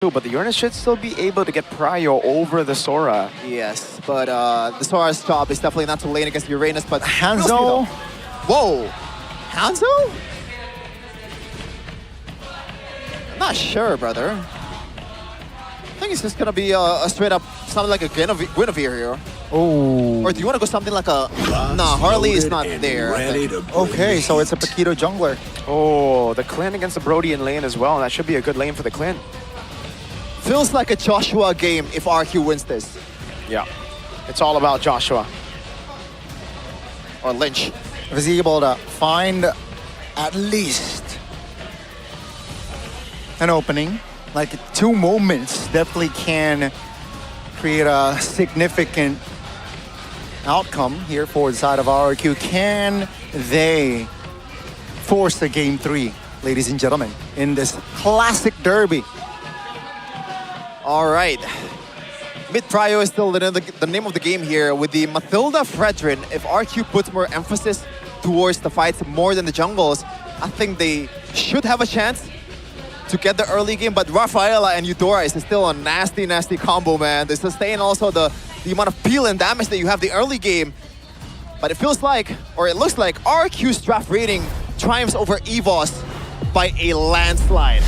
But the Uranus should still be able to get prio over the Sora. Yes, but the Sora's job is definitely not to lane against Uranus, but Hanzo. Whoa! Hanzo? I'm not sure, brother. I think it's just gonna be a straight up something like a Guinevere here. Oh. Or do you want to go something like a... Nah, Harley is not there. Okay, so it's a Paquito jungler. Oh, the Clint against the Brody in lane as well. That should be a good lane for the Clint. Feels like a Joshua game if RQ wins this. Yeah, it's all about Joshua. Or Lynch. If he's able to find at least an opening, like 2 moments, definitely can create a significant outcome here for the side of RRQ. Can they force the game 3, ladies and gentlemen, in this classic derby? All right. Mid prio is still the name of the game here with the Mathilda Fredrin. If RQ puts more emphasis towards the fights more than the jungles, I think they should have a chance to get the early game. But Rafaela and Eudora is still a nasty, nasty combo, man. They sustain also the amount of peel and damage that you have the early game. But it feels like, or it looks like, RQ's draft rating triumphs over EVOS by a landslide.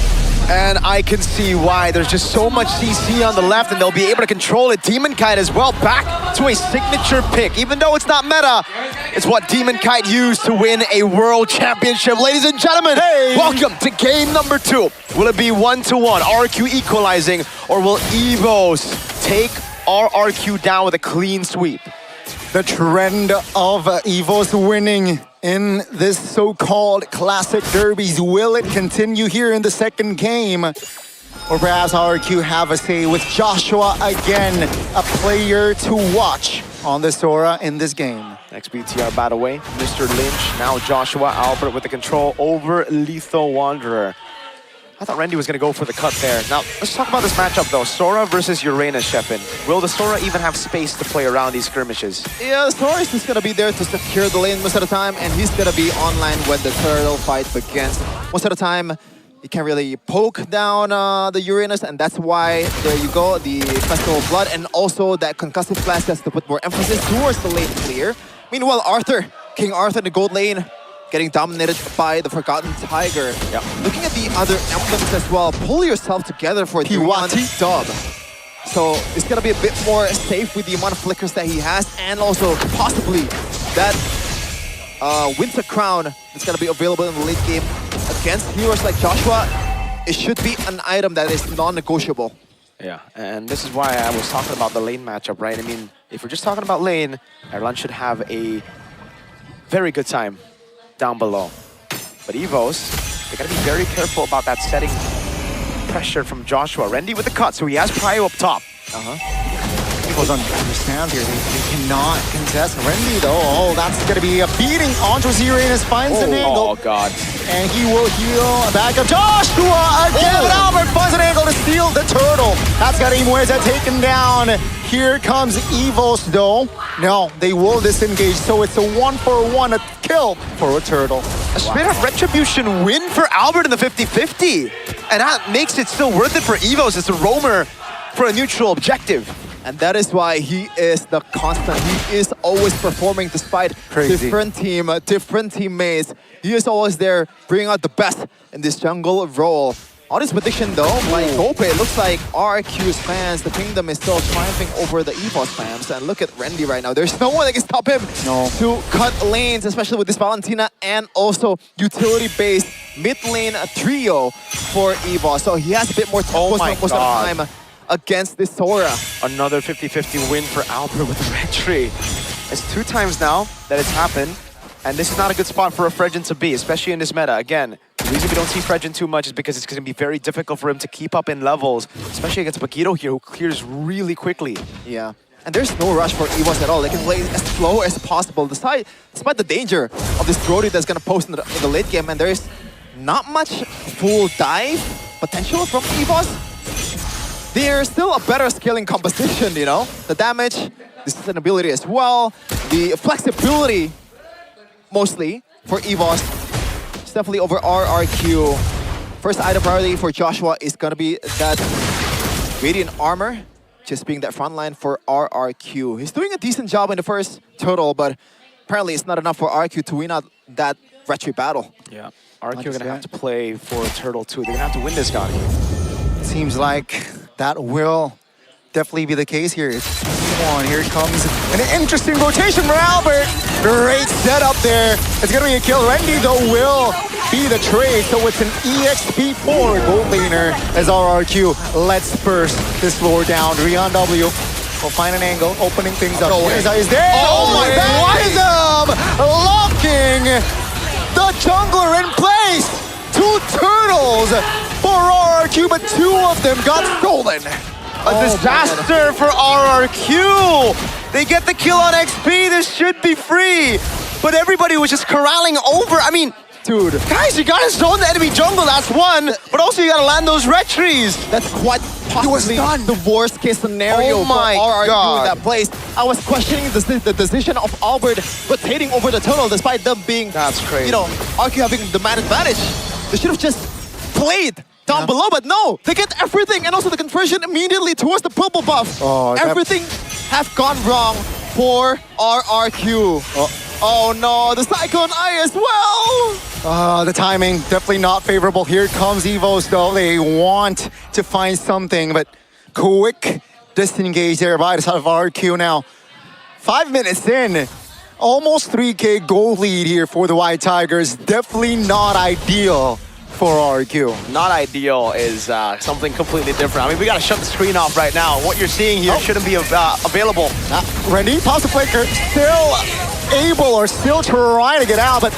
And I can see why. There's just so much CC on the left, and they'll be able to control it. Demon Kite as well, back to a signature pick. Even though it's not meta, it's what Demon Kite used to win a world championship. Ladies and gentlemen, welcome to game number 2. Will it be 1-1, RRQ equalizing, or will EVOS take RRQ down with a clean sweep? The trend of EVOS winning in this so-called classic derbies, will it continue here in the second game? Or perhaps RRQ have a say with Joshua again, a player to watch on the Sora in this game. Next BTR battle way, Mr. Lynch, now Joshua Albert with the control over Lethal Wanderer. I thought Randy was going to go for the cut there. Now, let's talk about this matchup though. Sora versus Uranus, Shepin. Will the Sora even have space to play around these skirmishes? Yeah, the Sora is just going to be there to secure the lane most of the time, and he's going to be online when the turtle fight begins. Most of the time, he can't really poke down the Uranus, and that's why, there you go, the Festival of Blood, and also that Concussive Flash has to put more emphasis towards the lane clear. Meanwhile, Arthur, King Arthur in the gold lane, getting dominated by the Forgotten Tiger. Yep. Looking at the other emblems as well, pull yourself together for the one dub. So it's gonna be a bit more safe with the amount of flickers that he has, and also possibly that Winter Crown that's gonna be available in the late game against heroes like Joshua. It should be an item that is non-negotiable. Yeah, and this is why I was talking about the lane matchup, right? I mean, if we're just talking about lane, Ireland should have a very good time down below. But EVOS, they gotta be very careful about that setting pressure from Joshua. Randy with the cut, so he has prio up top. EVOS understands here, they cannot contest Renly though. Oh, that's gonna be a beating. Andros Uranus finds an angle. Oh god. And he will heal back up. Joshua again, but Albert finds an angle to steal the turtle. That's got Imueza taken down. Here comes EVOS though. No, they will disengage, so it's a 1-for-1, a kill for a turtle. A straight up retribution win for Albert in the 50-50. And that makes it still worth it for EVOS as a roamer for a neutral objective. And that is why he is the constant. He is always performing despite different teammates. He is always there, bringing out the best in this jungle role. On this prediction though, like Gope, it looks like RQ's fans, the Kingdom is still triumphing over the EVOS fans. And look at Randy right now. There's no one that can stop him to cut lanes, especially with this Valentina and also utility-based mid-lane trio for EVOS. So he has a bit more most of the time against this Sora. Another 50-50 win for Albert with the red tree. It's 2 times now that it's happened, and this is not a good spot for a Fredrin to be, especially in this meta. Again, the reason we don't see Fredrin too much is because it's going to be very difficult for him to keep up in levels, especially against Paquito here, who clears really quickly. Yeah, and there's no rush for EVOS at all. They can play as slow as possible, despite the danger of this Brody that's going to post in the late game, and there is not much full dive potential from EVOS. They're still a better scaling composition, you know? The damage, the sustainability as well, the flexibility, mostly, for EVOS. It's definitely over RRQ. First item priority for Joshua is gonna be that Radiant Armor, just being that front line for RRQ. He's doing a decent job in the first turtle, but apparently it's not enough for RRQ to win out that retreat battle. Yeah, RRQ are gonna have to play for Turtle too. They're gonna have to win this game. It seems like that will definitely be the case here. It's 2-1. Here comes an interesting rotation for Albert. Great setup there. It's gonna be a kill. Randy though will be the trade, so it's an EXP4 gold laner as RRQ lets first this floor down. Rion W will find an angle, opening things up. Is there? Oh my God! Locking the jungler in place. 2 turtles for RRQ, but 2 of them got stolen. A disaster for RRQ. They get the kill on XP. This should be free. But everybody was just corralling over. I mean, Dude, guys, you gotta zone the enemy jungle, that's one. But also you gotta land those red trees. that's quite possibly the worst case scenario Oh my for RRQ God. in that place. I was questioning the decision of Albert rotating over the tunnel despite them being, That's crazy. you know, RRQ having the man advantage. They should have just played down below, but no, they get everything and also the conversion immediately towards the purple buff. Oh, everything have gone wrong for RRQ. Oh no, the Cyclone Eye as well! The timing definitely not favorable. Here comes EVOS though. They want to find something, but quick disengage there by the side of RQ now. 5 minutes in, almost 3K goal lead here for the White Tigers. Definitely not ideal for RQ. Not ideal is something completely different. I mean, we gotta shut the screen off right now. What you're seeing here shouldn't be available. Randy, pause the flicker, still able or still trying to get out, but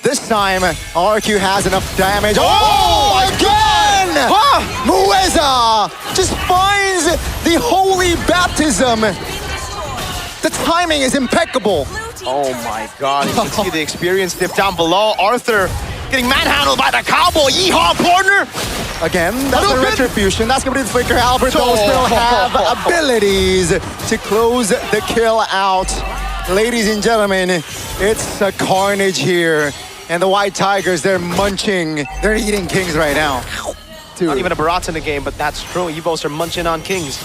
this time RQ has enough damage. Oh, again! Mueza just finds the holy baptism. The timing is impeccable. Oh my God, you can see the experience dip down below. Arthur getting manhandled by the cowboy. Yeehaw, partner! Again, that's a retribution. That's gonna be the flicker. Albert though still have abilities to close the kill out. Ladies and gentlemen, it's a carnage here. And the White Tigers, they're munching. They're eating kings right now. Not even a Barat's in the game, but that's true. EVOS are munching on kings.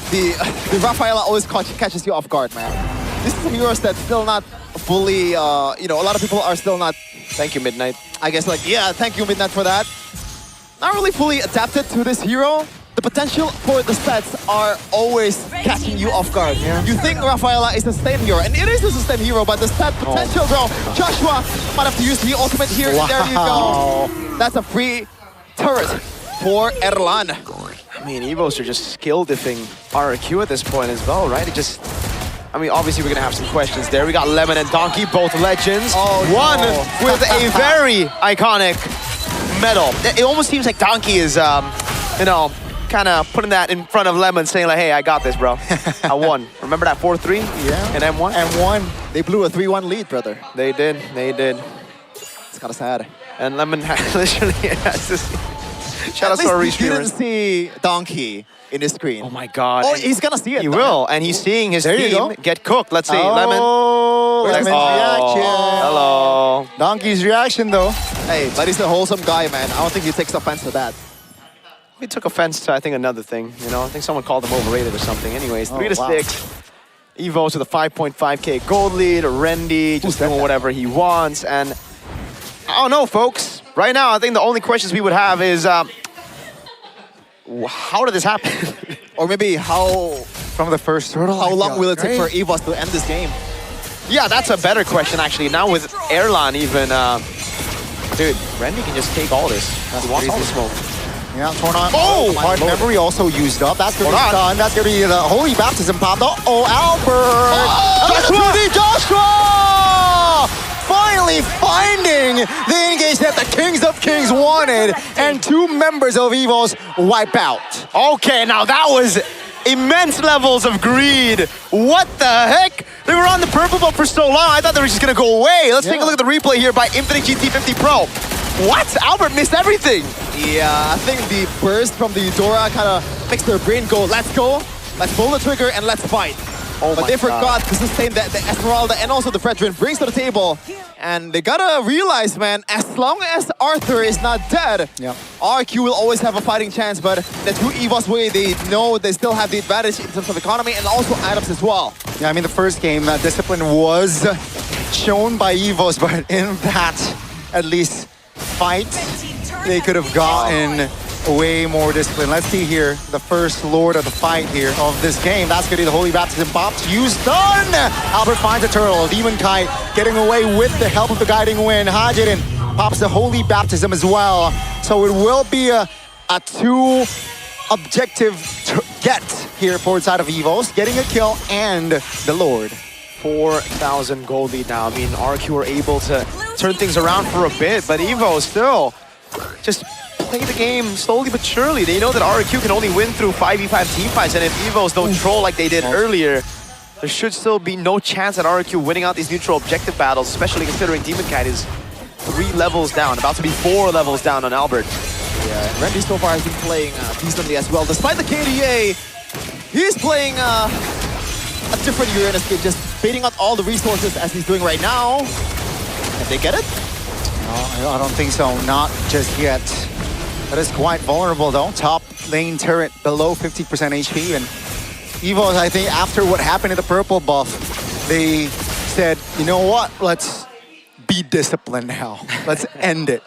The Rafaela always catches you off guard, man. This is some heroes that's still not fully, you know, a lot of people are still not, Thank you, Midnight. I guess, like, yeah, thank you, Midnight, for that. Not really fully adapted to this hero. The potential for the stats are always catching you off guard. Yeah. You think Rafaela is a sustain hero, and it is a sustain hero, but the stat potential, bro. Joshua might have to use the ultimate here. Wow. There you go. That's a free turret for Erlan. I mean, EVOS are just skill diffing RRQ at this point as well, right? It just, I mean, obviously we're gonna have some questions there. We got Lemon and Donkey, both legends. One with a very iconic medal. It almost seems like Donkey is, you know, kind of putting that in front of Lemon, saying like, hey, I got this, bro. I won. Remember that 4-3? Yeah. And M1? M1. They blew a 3-1 lead, brother. They did. It's kind of sad. And Lemon literally has this. Shout out to our At least he didn't restreamers. see Donkey in his screen. Oh my God. Oh, And he's gonna see it. he though. will, and he's seeing his There you team go. get cooked. Let's see, Lemon. Oh, Where's Lemon's Lemon? reaction. Hello. Donkey's reaction though. Hey, but he's a wholesome guy, man. I don't think he takes offense to that. He took offense to, I think, another thing. You know, I think someone called him overrated or something. Anyways, 3-6. EVOS with a 5.5K gold lead. Rendy just doing whatever he wants. And I don't know, folks. Right now, I think the only questions we would have is, how did this happen? Or maybe how From the first turtle. long will it take for EVOS to end this game? Yeah, that's a better question, actually. Now with Erlan even, dude, Rendy can just take all this. He wants all the smoke. Yeah, Tornado. Oh! Hard memory also used up. That's gonna be Hold on. done. That's gonna be the holy baptism pop. Oh, Albert! Joshua! Finally finding the engage that the Kings of Kings wanted, and 2 members of EVOS wipe out. Okay, now that was immense levels of greed. What the heck? They were on the purple buff for so long. I thought they were just gonna go away. Let's take a look at the replay here by Infinite GT50 Pro. What? Albert missed everything. Yeah, I think the burst from the Eudora kind of makes their brain go, let's go, let's pull the trigger and let's fight. Oh but my they forgot God. to sustain the Esmeralda and also the Fredrin brings to the table. And they gotta realize, man, as long as Arthur is not dead, RRQ will always have a fighting chance. But the two EVOS way, they know they still have the advantage in terms of economy and also items as well. Yeah, I mean, the first game, discipline was shown by EVOS, but in that, at least, fight, they could have gotten way more discipline. Let's see here, the first lord of the fight here of this game. That's gonna be the Holy Baptism. Pops, used done! Albert finds a turtle. Demon Kite getting away with the help of the Guiding Wind. Hajiden pops the Holy Baptism as well. So it will be a two objective get here for the side of EVOS, getting a kill and the Lord. 4,000 gold lead now. I mean, RRQ were able to turn things around for a bit, but Evo still just play the game slowly but surely. They know that RRQ can only win through 5v5 team fights, and if EVOs don't troll like they did earlier, there should still be no chance at RRQ winning out these neutral objective battles, especially considering Demon Kite is 3 levels down, about to be 4 levels down on Albert. Yeah, and Randy so far has been playing decently as well. Despite the KDA, he's playing a different Uranus game, just baiting out all the resources as he's doing right now. Can they get it? No, I don't think so. Not just yet. That is quite vulnerable though. Top lane turret below 50% HP. And EVOS, I think, after what happened in the purple buff, they said, you know what? Let's be disciplined now. Let's end it.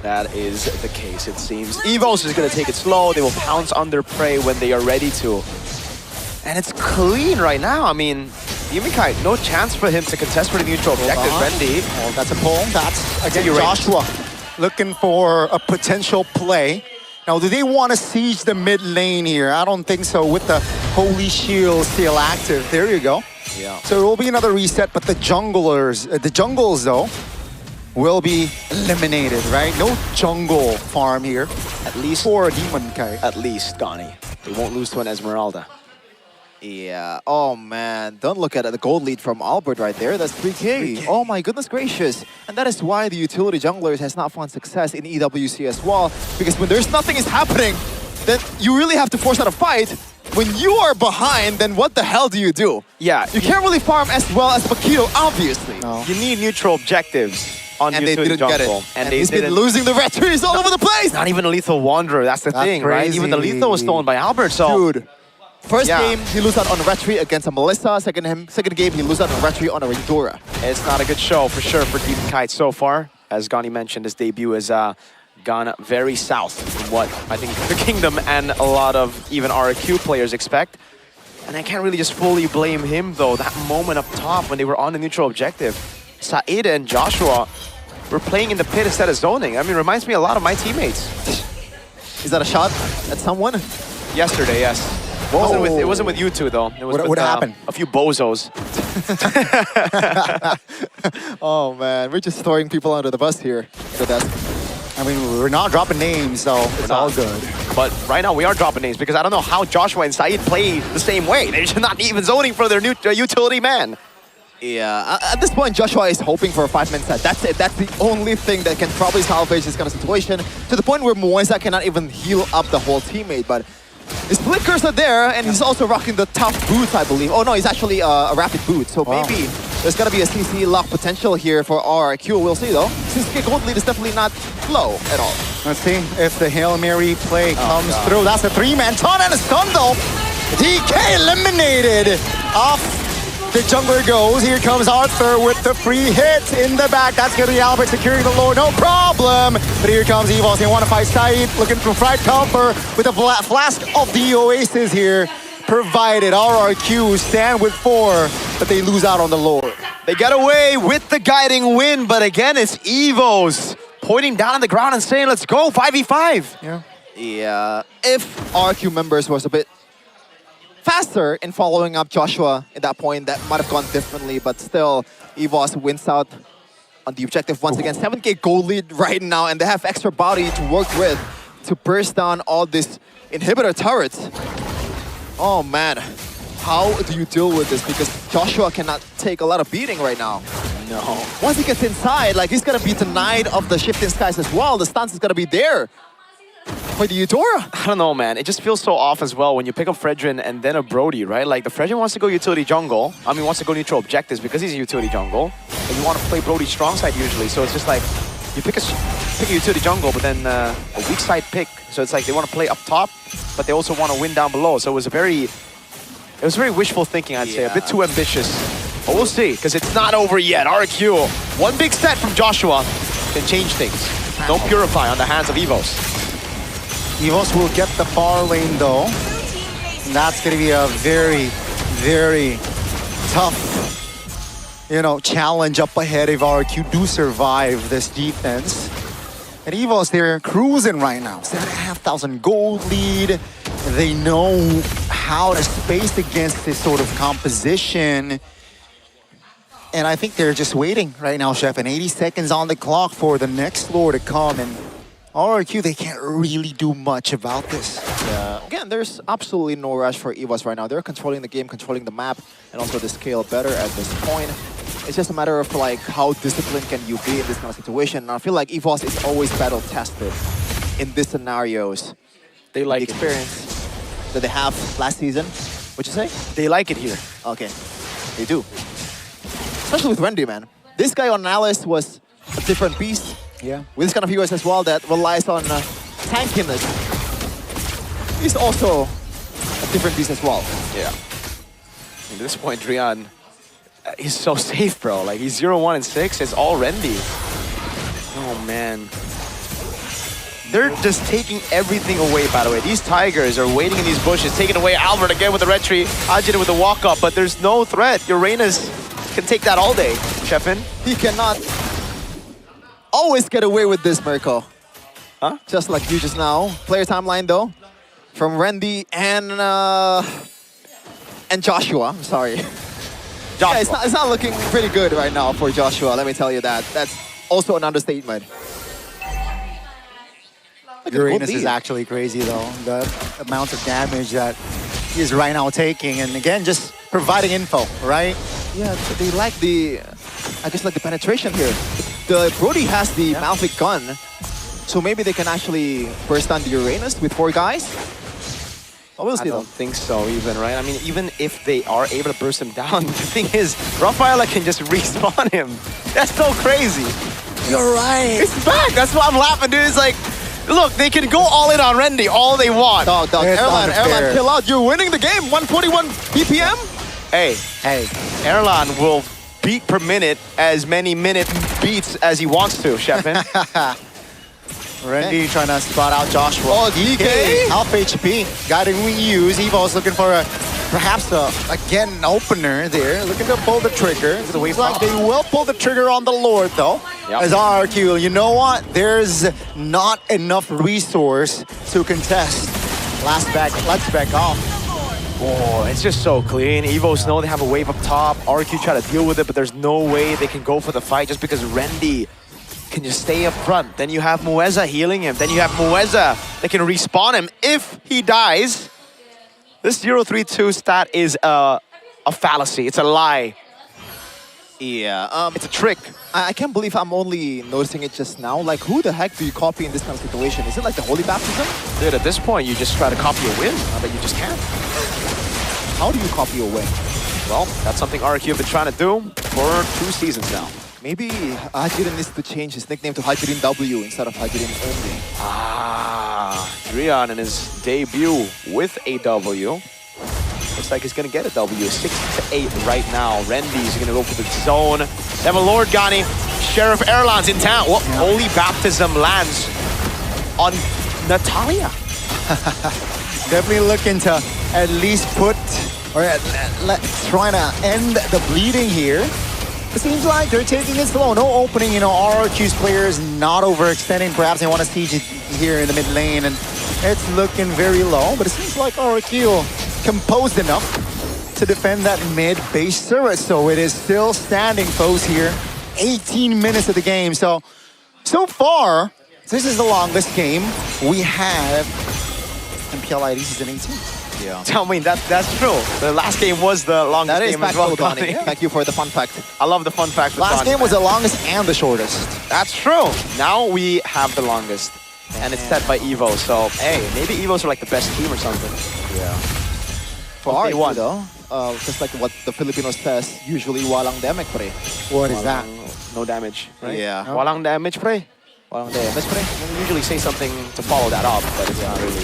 That is the case, it seems. EVOS is going to take it slow. They will pounce on their prey when they are ready to. And it's clean right now. I mean, Demon Kite, no chance for him to contest for the neutral objective. Randy. Oh, that's a pull. That's, again, Joshua looking for a potential play. Now, do they want to siege the mid lane here? I don't think so with the Holy Shield still active. There you go. Yeah. So it will be another reset, but the jungles though, will be eliminated, right? No jungle farm here. At least for Demon Kite. At least, Gani. They won't lose to an Esmeralda. Yeah, oh man, don't look at it. The gold lead from Albert right there. That's 3K. Oh my goodness gracious. And that is why the utility junglers has not found success in EWC as well. Because when there's nothing is happening, then you really have to force out a fight. When you are behind, then what the hell do you do? Yeah. You can't really farm as well as Paquito, obviously. No. You need neutral objectives on And they utility didn't get jungle. it. And they he's been didn't. losing the red trees all over the place. Not even a lethal wanderer, that's the thing, right? crazy. Even the lethal was stolen by Albert, so... Dude. First game, he lose out on a red tree against a Melissa. Second game, he lose out on a red tree on a Rindora. It's not a good show for sure for Demon Kite so far. As Gani mentioned, his debut has gone very south from what I think the Kingdom and a lot of even RRQ players expect. And I can't really just fully blame him though. That moment up top when they were on the neutral objective, Saida and Joshua were playing in the pit instead of zoning. I mean, it reminds me a lot of my teammates. Is that a shot at someone? Yesterday, yes. It wasn't with you two though. It was What with, happened? A few bozos. Oh man, we're just throwing people under the bus here. So that's I mean, we're not dropping names, so it's all good. But right now we are dropping names because I don't know how Joshua and Said play the same way. They're just not even zoning for their new utility man. yeah. At this point, Joshua is hoping for a 5-man set. That's it. That's the only thing that can probably salvage this kind of situation. To the point where Moisa cannot even heal up the whole teammate. But his flickers are there, and he's also rocking the tough boots, I believe. Oh no, he's actually a rapid boot. So maybe there's gonna be a CC lock potential here for RRQ. We'll see though. Since gold lead is definitely not low at all. Let's see if the Hail Mary play comes through. That's a 3-man ton and a stun though. DK eliminated off. The jungler goes. Here comes Arthur with the free hit in the back. That's going to be Albert securing the Lord. No problem. But here comes EVOS. They want to fight Said. Looking for fried cover with a flask of the Oasis here. Provided RRQ stand with 4, but they lose out on the Lord. They get away with the guiding win, but again, it's EVOS pointing down on the ground and saying, let's go, 5v5. Yeah. If RRQ members was a bit faster in following up Joshua at that point, that might have gone differently, but still, EVOS wins out on the objective once again. 7K gold lead right now, and they have extra body to work with to burst down all these inhibitor turrets. Oh man, how do you deal with this? Because Joshua cannot take a lot of beating right now. No. Once he gets inside, like he's gonna be denied of the shifting skies as well. The stance is gonna be there. for the Eudora. I don't know, man. It just feels so off as well when you pick up Fredrin and then a Brody, right? Like, the Fredrin wants to go utility jungle. I mean, wants to go neutral objectives because he's a utility jungle. And you want to play Brody strong side usually. So it's just like, you pick a utility jungle, but then a weak side pick. So it's like they want to play up top, but they also want to win down below. So it was very wishful thinking, I'd say. A bit too ambitious. But we'll see, because it's not over yet. RRQ, one big set from Joshua can change things. No Purify on the hands of EVOS. EVOS will get the far lane though. And that's going to be a very, very tough, challenge up ahead if RRQ do survive this defense. And EVOS, they're cruising right now. 7,500 gold lead. They know how to space against this sort of composition. And I think they're just waiting right now, Chef. And 80 seconds on the clock for the next floor to come. And RRQ, they can't really do much about this. Yeah. Again, there's absolutely no rush for EVOS right now. They're controlling the game, controlling the map, and also the scale better at this point. It's just a matter of like how disciplined can you be in this kind of situation. And I feel like EVOS is always battle tested in these scenarios. They like the experience that they have last season. What'd you say? They like it here. Okay, they do. Especially with Wendy, man. This guy on Alice was a different beast. Yeah. With this kind of heroes as well that relies on tankiness. He's also a different beast as well. Yeah. At this point, Drian, he's so safe, bro. Like, he's 0-1 and 6. It's all Rendy. Oh, man. They're just taking everything away, by the way. These Tigers are waiting in these bushes, taking away Albert again with the red tree, Ajit with the walk-up, but there's no threat. Uranus can take that all day, Chefin. He cannot always get away with this, Mirko. Huh? Just like you just now. Player timeline, though, from Rendy and Joshua. I'm sorry. Yeah, it's not looking pretty good right now for Joshua, let me tell you that. That's also an understatement. Uranus is actually crazy though. The amount of damage that he is right now taking. And again, just providing info, right? Yeah, they like the, I guess like the penetration here. The Brody has the Malfic gun, so maybe they can actually burst down the Uranus with 4 guys. I don't think so even, right? I mean, even if they are able to burst him down, the thing is, Rafaela can just respawn him. That's so crazy. You're right. It's back. That's why I'm laughing, dude. It's like, look, they can go all in on Rendy all they want. Dog, Erlan, kill out. You're winning the game. 141 BPM. Hey, Erlan will beat per minute as many minute beats as he wants to, Chefin. Rendy trying to spot out Joshua. Oh, DK. Half HP. Got it reuse. EVO's looking for perhaps again, an opener there. Looking to pull the trigger. Looks like they will pull the trigger on the Lord, though. Yep. As RRQ, you know what? There's not enough resource to contest. Let's back off. Oh, it's just so clean. EVOs know they have a wave up top. RRQ try to deal with it, but there's no way they can go for the fight just because Rendy can just stay up front. Then you have Mueza healing him. Then you have Mueza that can respawn him if he dies. This 0-3-2 stat is a fallacy. It's a lie. Yeah, It's a trick. I can't believe I'm only noticing it just now. Like, who the heck do you copy in this kind of situation? Is it like the Holy Baptism? Dude, at this point, you just try to copy a win. I bet you just can't. How do you copy a win? Well, that's something RRQ have been trying to do for 2 seasons now. Maybe Hajirin needs to change his nickname to Hajirin W instead of Hajirin only. Drian in his debut with a W. Looks like he's gonna get a W. 6-8 right now. Rendy's gonna go for the zone. They have a Lord Ghani. Sheriff Erlan's in town. Well, Holy Baptism lands on Natalia. Definitely looking to at least put, or trying to end the bleeding here. It seems like they're taking it slow. No opening, RRQ's players not overextending. Perhaps they want to siege it here in the mid lane, and it's looking very low. But it seems like RRQ composed enough to defend that mid base turret. So it is still standing, folks, here. 18 minutes of the game. So far, this is the longest game we have MPL ID season 18. Yeah. Tell me that's true. The last game was the longest game as well. Donnie. Thank you for the fun fact. I love the fun fact. Last game was the longest and the shortest. That's true. Now we have the longest. and it's set by EVO. So hey, maybe EVOs are like the best team or something. Yeah. For Hope they RRQ won. though, just like what the Filipinos says, usually walang damage pre. What is that? No damage, right? Yeah. Walang damage, pre. Walang damage pre. We usually say something to follow that up, but it's not really.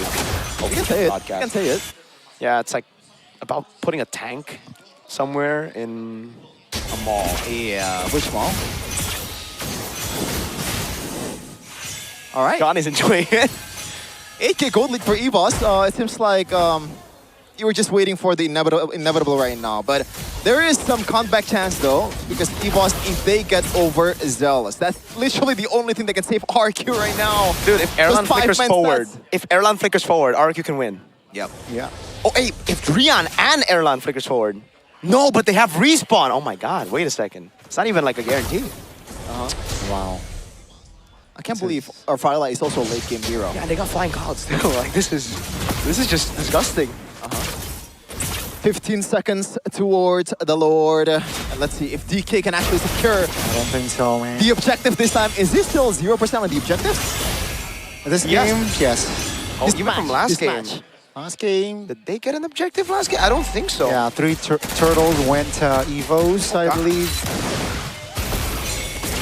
You can say it. You can say it. Yeah, it's like about putting a tank somewhere in a mall. Yeah. Which mall? All right. Johnny's enjoying it. 8K gold lead for EVOS. It seems like you were just waiting for the inevitable right now. But there is some comeback chance though, because EVOS, if they get over Zealous, that's literally the only thing that can save RRQ right now. Dude, if Erlan Those 5 flickers man forward, stats. if Erlan flickers forward, RRQ can win. Yep. Yeah. Oh, hey, if Drian and Erlan flickers forward. No, but they have respawn. Oh my god, wait a second. It's not even like a guarantee. Wow. I can't believe our Firelight is also a late game hero. Yeah, they got flying clouds too. Like this is just disgusting. 15 seconds towards the Lord. And let's see if DK can actually secure I don't think so, man. the objective this time. Is this still 0% on the objective? This Yes. game, yes. Oh, This even match, from last this game. match. Last game. Did they get an objective last game? I don't think so. Yeah, 3 turtles went to EVOs, I God. believe.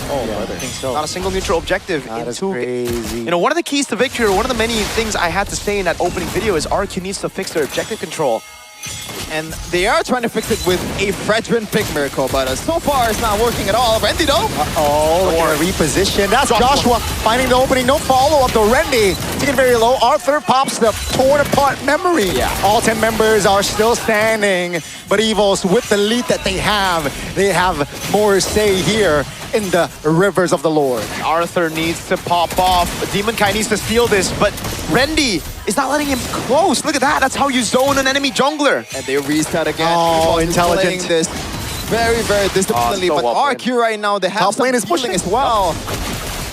Oh, Yeah, brother. I think so. Not a single neutral objective That in is 2 crazy. You know, one of the keys to victory, or one of the many things I had to say in that opening video is RRQ needs to fix their objective control. And they are trying to fix it with a Fredrin pick miracle, but so far it's not working at all. Randy though? Oh, look at the reposition. That's Joshua finding the opening. No follow-up to Rendy. Taking very low. Arthur pops the torn apart memory. Yeah. All 10 members are still standing. But EVOS, with the lead that they have more say here in the rivers of the Lord. Arthur needs to pop off. Demon Kai needs to steal this, but Rendy is not letting him close. Look at that. That's how you zone an enemy jungler. And they reset again. Oh, EVOS is intelligent. playing this very, very disciplinedly. so But well played. RRQ right now, they have Top some lane is healing pushing. as well.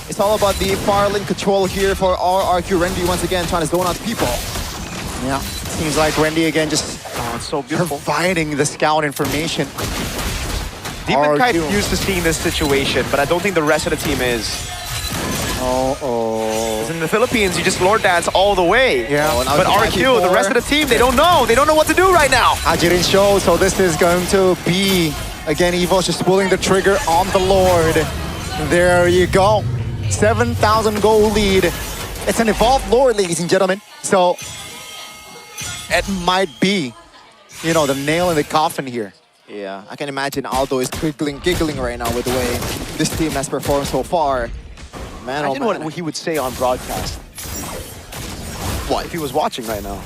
It's all about the far lane control here for RRQ. Randy once again trying to zone out people. Yeah. Seems like Rendy again just Oh, it's so beautiful. providing the scout information. Demon Kai RRQ. used to seeing this situation, but I don't think the rest of the team is. Oh. In the Philippines, you just lord dance all the way. Yeah. Oh, now But it's RQ, the 94. rest of the team, they don't know. They don't know what to do right now. Hajirin show, so this is going to be, again, EVOS just pulling the trigger on the Lord. There you go. 7,000 goal lead. It's an evolved Lord, ladies and gentlemen. So it might be, you know, the nail in the coffin here. Yeah, I can imagine Aldo is giggling right now with the way this team has performed so far. Man, oh Imagine man. what he would say on broadcast. What? If he was watching right now.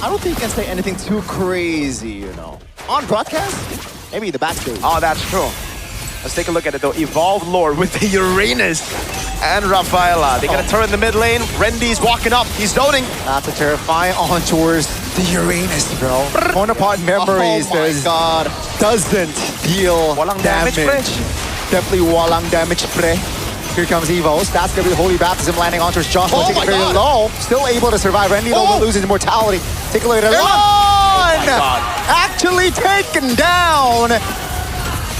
I don't think he can say anything too crazy, you know. On broadcast? Maybe the backstage. Oh, that's true. Let's take a look at it though. Evolved Lord with the Uranus and Rafaela. They got a turn in the mid lane. Rendy's walking up. He's zoning. That's a terrifying on towards the Uranus, bro. Torn apart memories. Oh my god. Doesn't deal Walang damage. damage, Definitely walang damage, pre. Here comes EVOS. That's gonna be the Holy Baptism landing onto his Joshua. Oh Taking my very God. low. Still able to survive. Randy though will lose his immortality. Take a look at it. Oh my God. Actually taken down.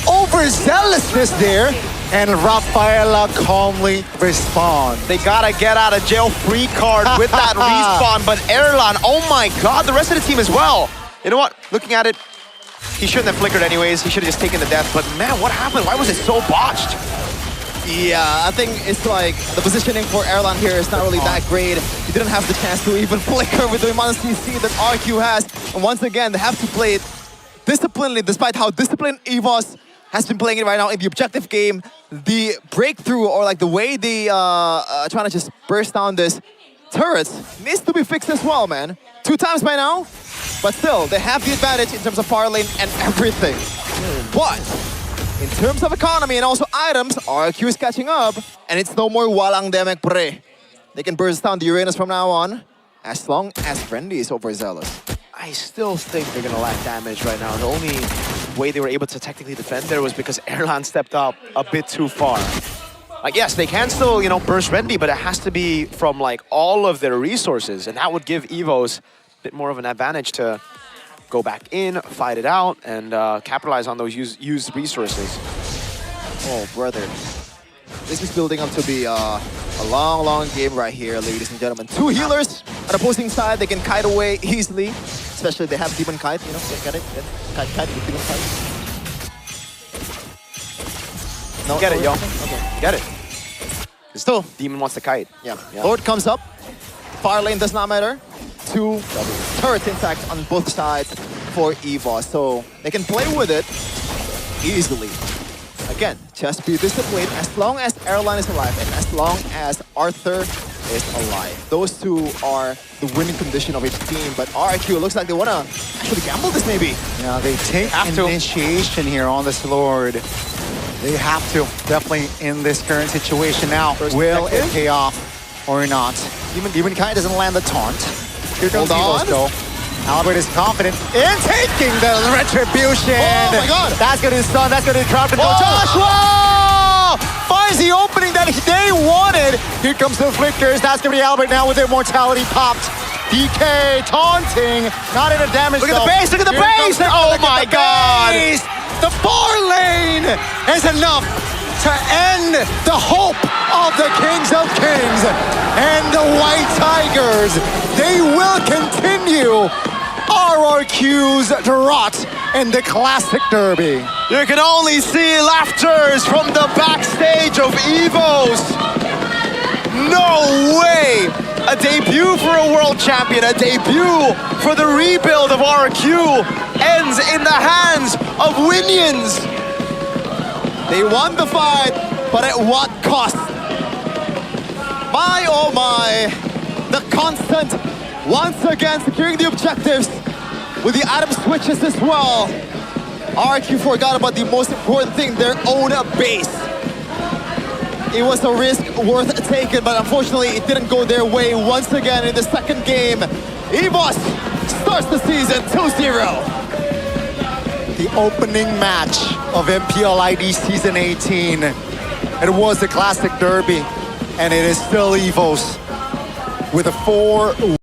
Overzealousness there. And Rafaela calmly responds. They gotta get out of jail free card with that respawn. But Erlan, oh my god, the rest of the team as well. You know what? Looking at it, he shouldn't have flickered anyways. He should have just taken the death. But man, what happened? Why was it so botched? Yeah, I think it's like the positioning for Erlan here is not really that great. He didn't have the chance to even flicker with the amount of CC that RQ has. And once again, they have to play it disciplinedly, despite how disciplined EVOS has been playing it right now in the objective game. The breakthrough, or like the way they trying to just burst down this turrets, needs to be fixed as well, man. 2 times by now, but still, they have the advantage in terms of far lane and everything. But in terms of economy and also items, RQ is catching up, and it's no more walang demek pre. They can burst down the Uranus from now on, as long as Friendly is overzealous. I still think they're gonna lack damage right now. The only way they were able to technically defend there was because Erlan stepped up a bit too far. Like, yes, they can still, you know, burst Rendy, but it has to be from, like, all of their resources, and that would give EVOS a bit more of an advantage to go back in, fight it out, and capitalize on those used resources. Oh, brother. This is building up to be A long, long game right here, ladies and gentlemen. 2 healers on opposing side. They can kite away easily. Especially if they have Demon Kite, you know, get it? Kite with Demon Kite. No, Get it, yo. Okay. Get it. Still, Demon wants to kite. yeah. Lord comes up. Far lane does not matter. 2 turrets intact on both sides for EVOS. So they can play with it easily. Again, just be disciplined as long as Airline is alive and as long as Arthur is alive. Those 2 are the winning condition of each team. But RRQ looks like they want to actually gamble this maybe. Yeah, they take initiation here on this Lord. They have to, definitely in this current situation now. Will it pay off or not? Demon Kite doesn't land the taunt. Here comes EVOS though. Albert is confident in taking the retribution. Oh my god! That's gonna stun, that's gonna crowd control. Joshua finds the opening that they wanted. Here comes the flickers. That's gonna be Albert now with immortality popped. DK taunting, not in a damage. Look at the base, look at the base! Oh my god! The far lane is enough to end the hope of the Kings of Kings and the White Tigers. They will continue RRQ's drought in the Classic Derby. You can only see laughters from the backstage of EVOS. No way! A debut for a world champion, a debut for the rebuild of RRQ ends in the hands of Winions. They won the fight, but at what cost? My oh my! The constant, once again securing the objectives with the item switches as well. RRQ forgot about the most important thing, their own base. It was a risk worth taking, but unfortunately it didn't go their way once again in the second game. EVOS starts the season 2-0. The opening match of MPL ID Season 18. It was the Classic Derby, and it is still EVOS with a 4